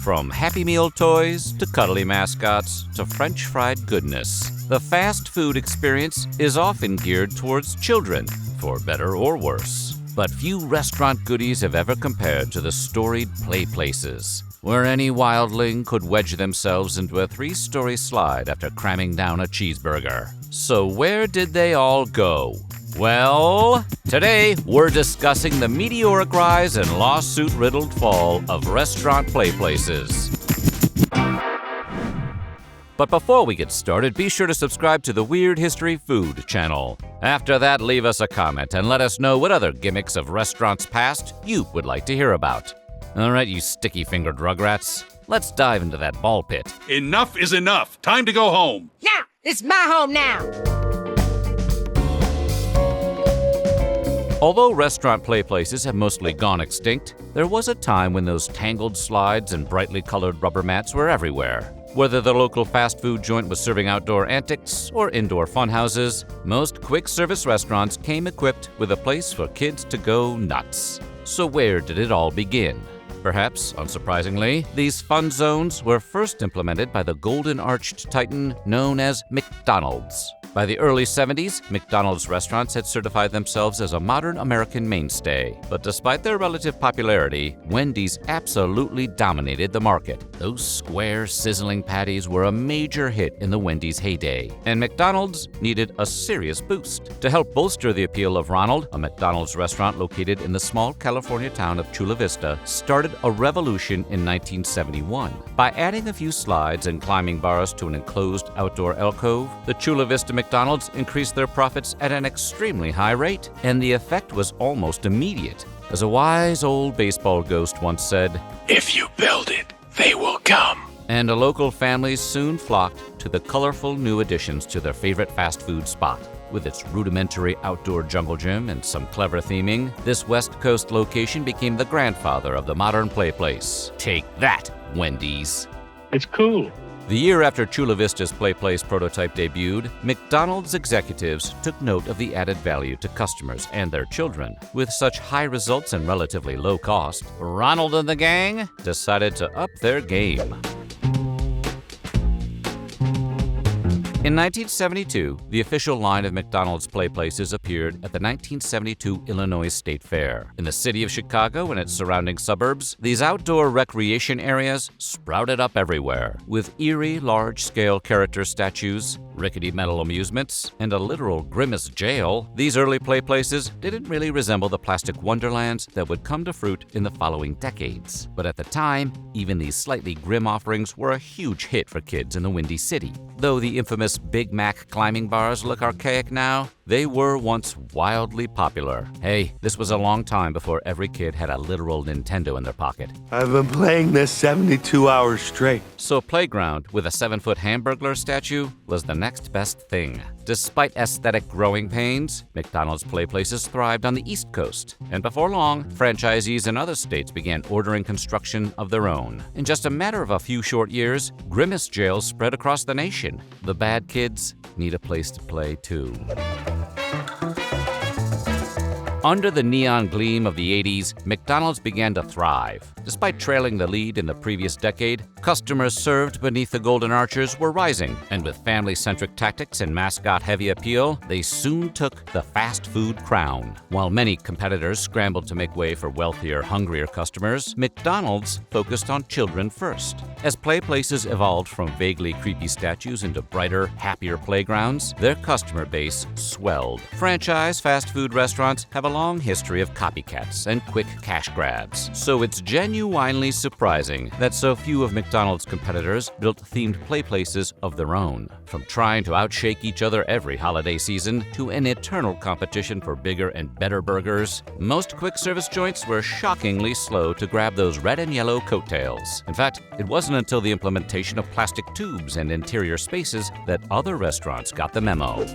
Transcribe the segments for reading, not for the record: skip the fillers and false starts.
From Happy Meal toys to cuddly mascots to French fried goodness, the fast food experience is often geared towards children, for better or worse. But few restaurant goodies have ever compared to the storied play places, where any wildling could wedge themselves into a 3-story slide after cramming down a cheeseburger. So where did they all go? Well, today we're discussing the meteoric rise and lawsuit-riddled fall of restaurant play places. But before we get started, be sure to subscribe to the Weird History Food channel. After that, leave us a comment and let us know what other gimmicks of restaurants past you would like to hear about. All right, you sticky-fingered rugrats, let's dive into that ball pit. Enough is enough. Time to go home. Now, it's my home now. Although restaurant play places have mostly gone extinct, there was a time when those tangled slides and brightly colored rubber mats were everywhere. Whether the local fast food joint was serving outdoor antics or indoor funhouses, most quick-service restaurants came equipped with a place for kids to go nuts. So where did it all begin? Perhaps, unsurprisingly, these fun zones were first implemented by the golden-arched titan known as McDonald's. By the early 70s, McDonald's restaurants had certified themselves as a modern American mainstay. But despite their relative popularity, Wendy's absolutely dominated the market. Those square, sizzling patties were a major hit in the Wendy's heyday, and McDonald's needed a serious boost. To help bolster the appeal of Ronald, a McDonald's restaurant located in the small California town of Chula Vista, started a revolution in 1971. By adding a few slides and climbing bars to an enclosed outdoor alcove, the Chula Vista McDonald's increased their profits at an extremely high rate, and the effect was almost immediate. As a wise old baseball ghost once said, "If you build it, they will come." And local families soon flocked to the colorful new additions to their favorite fast food spot. With its rudimentary outdoor jungle gym and some clever theming, this West Coast location became the grandfather of the modern play place. Take that, Wendy's. It's cool. The year after Chula Vista's Play Place prototype debuted, McDonald's executives took note of the added value to customers and their children. With such high results and relatively low cost, Ronald and the gang decided to up their game. In 1972, the official line of McDonald's play places appeared at the 1972 Illinois State Fair. In the city of Chicago and its surrounding suburbs, these outdoor recreation areas sprouted up everywhere, with eerie, large-scale character statues, rickety metal amusements, and a literal Grimace jail. These early play places didn't really resemble the plastic wonderlands that would come to fruit in the following decades. But at the time, even these slightly grim offerings were a huge hit for kids in the Windy City. Though the infamous Big Mac climbing bars look archaic now, they were once wildly popular. Hey, this was a long time before every kid had a literal Nintendo in their pocket. I've been playing this 72 hours straight. So a playground with a 7-foot Hamburglar statue was the next best thing. Despite aesthetic growing pains, McDonald's play places thrived on the East Coast. And before long, franchisees in other states began ordering construction of their own. In just a matter of a few short years, Grimace jails spread across the nation. The bad kids need a place to play too. Under the neon gleam of the 80s, McDonald's began to thrive. Despite trailing the lead in the previous decade, customers served beneath the golden arches were rising, and with family-centric tactics and mascot-heavy appeal, they soon took the fast food crown. While many competitors scrambled to make way for wealthier, hungrier customers, McDonald's focused on children first. As play places evolved from vaguely creepy statues into brighter, happier playgrounds, their customer base swelled. Franchise fast food restaurants have a long history of copycats and quick cash grabs, so it's genuinely surprising that so few of McDonald's competitors built themed play places of their own. From trying to outshake each other every holiday season to an eternal competition for bigger and better burgers, most quick-service joints were shockingly slow to grab those red and yellow coattails. In fact, it wasn't until the implementation of plastic tubes and interior spaces that other restaurants got the memo.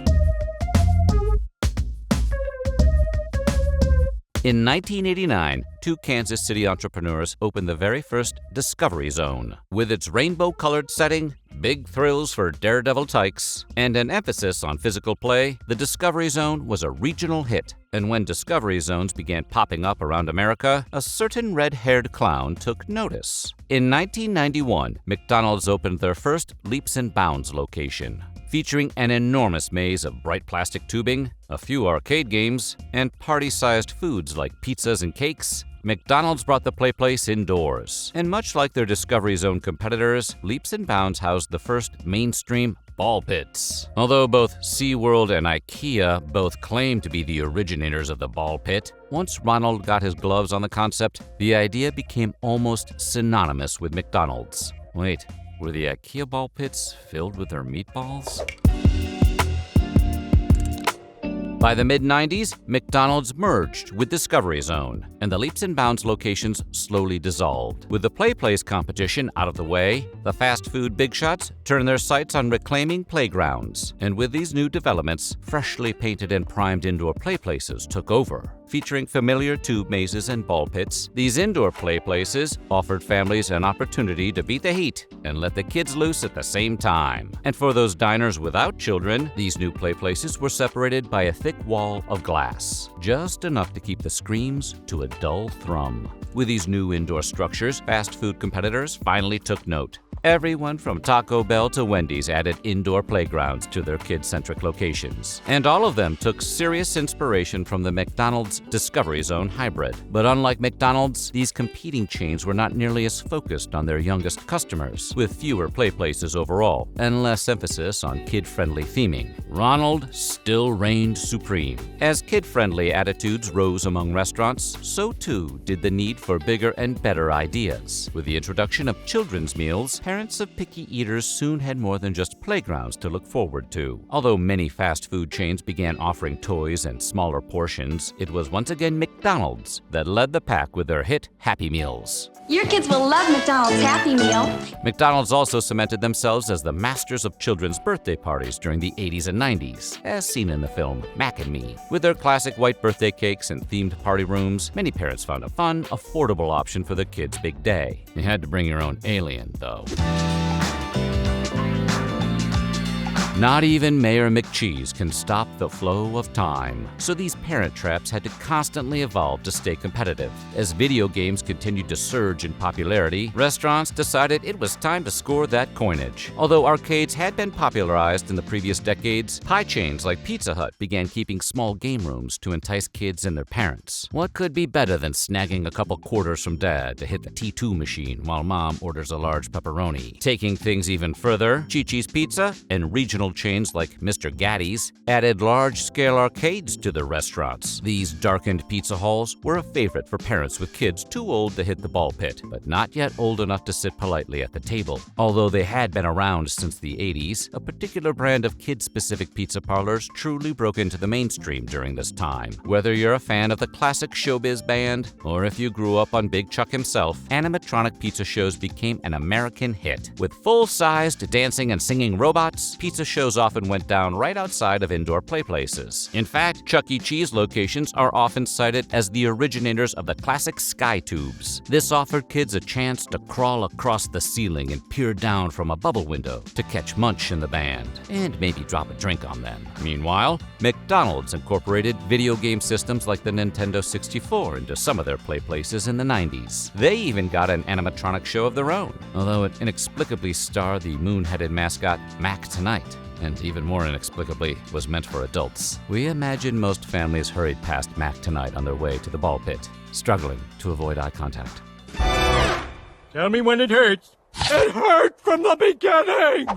In 1989, two Kansas City entrepreneurs opened the very first Discovery Zone. With its rainbow-colored setting, big thrills for daredevil tykes, and an emphasis on physical play, the Discovery Zone was a regional hit. And when Discovery Zones began popping up around America, a certain red-haired clown took notice. In 1991, McDonald's opened their first Leaps and Bounds location, featuring an enormous maze of bright plastic tubing, a few arcade games, and party-sized foods like pizzas and cakes. McDonald's brought the play place indoors, and much like their Discovery Zone competitors, Leaps and Bounds housed the first mainstream ball pits. Although both SeaWorld and IKEA both claim to be the originators of the ball pit, once Ronald got his gloves on the concept, the idea became almost synonymous with McDonald's. Wait, were the IKEA ball pits filled with their meatballs? By the mid-90s, McDonald's merged with Discovery Zone, and the Leaps and Bounds locations slowly dissolved. With the play place competition out of the way, the fast food big shots turned their sights on reclaiming playgrounds. And with these new developments, freshly painted and primed indoor play places took over. Featuring familiar tube mazes and ball pits, these indoor play places offered families an opportunity to beat the heat and let the kids loose at the same time. And for those diners without children, these new play places were separated by a thick wall of glass, just enough to keep the screams to a dull thrum. With these new indoor structures, fast food competitors finally took note. Everyone from Taco Bell to Wendy's added indoor playgrounds to their kid-centric locations. And all of them took serious inspiration from the McDonald's Discovery Zone hybrid. But unlike McDonald's, these competing chains were not nearly as focused on their youngest customers, with fewer play places overall and less emphasis on kid-friendly theming. Ronald still reigned supreme. As kid-friendly attitudes rose among restaurants, so too did the need for bigger and better ideas. With the introduction of children's meals, parents of picky eaters soon had more than just playgrounds to look forward to. Although many fast food chains began offering toys and smaller portions, it was once again McDonald's that led the pack with their hit Happy Meals. Your kids will love McDonald's Happy Meal. McDonald's also cemented themselves as the masters of children's birthday parties during the 80s and 90s, as seen in the film Mac and Me. With their classic white birthday cakes and themed party rooms, many parents found a fun, affordable option for their kids' big day. You had to bring your own alien, though. Not even Mayor McCheese can stop the flow of time, so these parent traps had to constantly evolve to stay competitive. As video games continued to surge in popularity, restaurants decided it was time to score that coinage. Although arcades had been popularized in the previous decades, pie chains like Pizza Hut began keeping small game rooms to entice kids and their parents. What could be better than snagging a couple quarters from dad to hit the T2 machine while mom orders a large pepperoni? Taking things even further, Chi-Chi's Pizza and regional chains like Mr. Gatti's added large-scale arcades to their restaurants. These darkened pizza halls were a favorite for parents with kids too old to hit the ball pit, but not yet old enough to sit politely at the table. Although they had been around since the 80s, a particular brand of kid-specific pizza parlors truly broke into the mainstream during this time. Whether you're a fan of the classic Showbiz Band, or if you grew up on Big Chuck himself, animatronic pizza shows became an American hit. With full-sized dancing and singing robots, pizza shows often went down right outside of indoor play places. In fact, Chuck E. Cheese locations are often cited as the originators of the classic sky tubes. This offered kids a chance to crawl across the ceiling and peer down from a bubble window to catch Munch and the band, and maybe drop a drink on them. Meanwhile, McDonald's incorporated video game systems like the Nintendo 64 into some of their play places in the 90s. They even got an animatronic show of their own, although it inexplicably starred the moon-headed mascot Mac Tonight, and even more inexplicably was meant for adults. We imagine most families hurried past Mac Tonight on their way to the ball pit, struggling to avoid eye contact. Tell me when it hurts. It hurt from the beginning!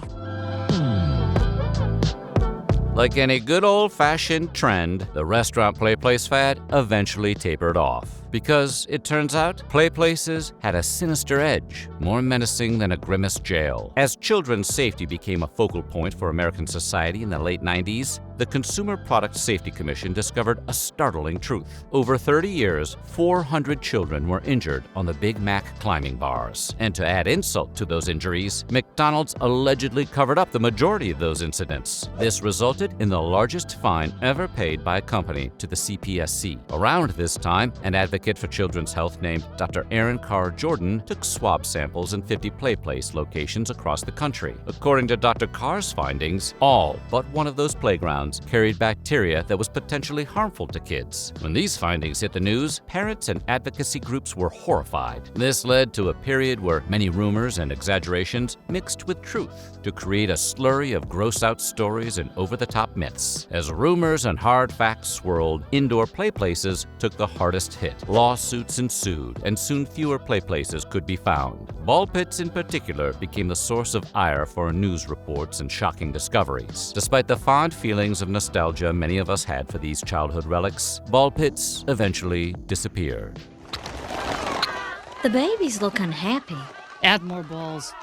Like any good old-fashioned trend, the restaurant play place fad eventually tapered off. Because, it turns out, play places had a sinister edge, more menacing than a grimace jail. As children's safety became a focal point for American society in the late 90s, the Consumer Product Safety Commission discovered a startling truth. Over 30 years, 400 children were injured on the Big Mac climbing bars. And to add insult to those injuries, McDonald's allegedly covered up the majority of those incidents. This resulted in the largest fine ever paid by a company to the CPSC. Around this time, an advocate advocate for children's health named Dr. Aaron Carr Jordan took swab samples in 50 playplace locations across the country. According to Dr. Carr's findings, all but one of those playgrounds carried bacteria that was potentially harmful to kids. When these findings hit the news, parents and advocacy groups were horrified. This led to a period where many rumors and exaggerations mixed with truth to create a slurry of gross-out stories and over-the-top myths. As rumors and hard facts swirled, indoor playplaces took the hardest hit. Lawsuits ensued, and soon fewer playplaces could be found. Ball pits in particular became the source of ire for news reports and shocking discoveries. Despite the fond feelings of nostalgia many of us had for these childhood relics, ball pits eventually disappeared. The babies look unhappy. Add more balls.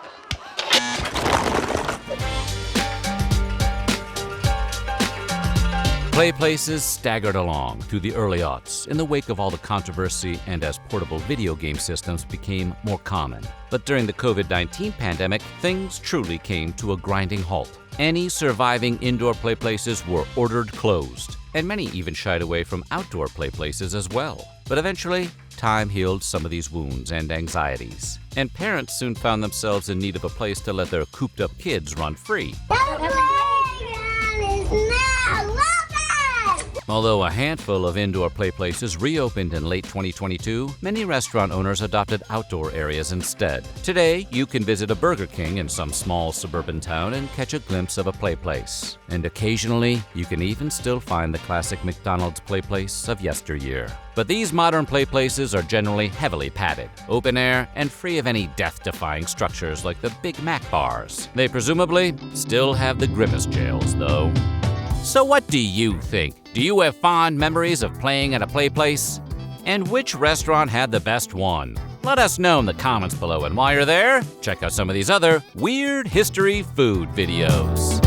Playplaces staggered along through the early aughts in the wake of all the controversy and as portable video game systems became more common. But during the COVID-19 pandemic, things truly came to a grinding halt. Any surviving indoor playplaces were ordered closed, and many even shied away from outdoor playplaces as well. But eventually, time healed some of these wounds and anxieties, and parents soon found themselves in need of a place to let their cooped-up kids run free. Although a handful of indoor playplaces reopened in late 2022, many restaurant owners adopted outdoor areas instead. Today, you can visit a Burger King in some small suburban town and catch a glimpse of a playplace. And occasionally, you can even still find the classic McDonald's playplace of yesteryear. But these modern playplaces are generally heavily padded, open air, and free of any death-defying structures like the Big Mac bars. They presumably still have the grimace jails, though. So what do you think? Do you have fond memories of playing at a playplace? And which restaurant had the best one? Let us know in the comments below, and while you're there, check out some of these other weird history food videos.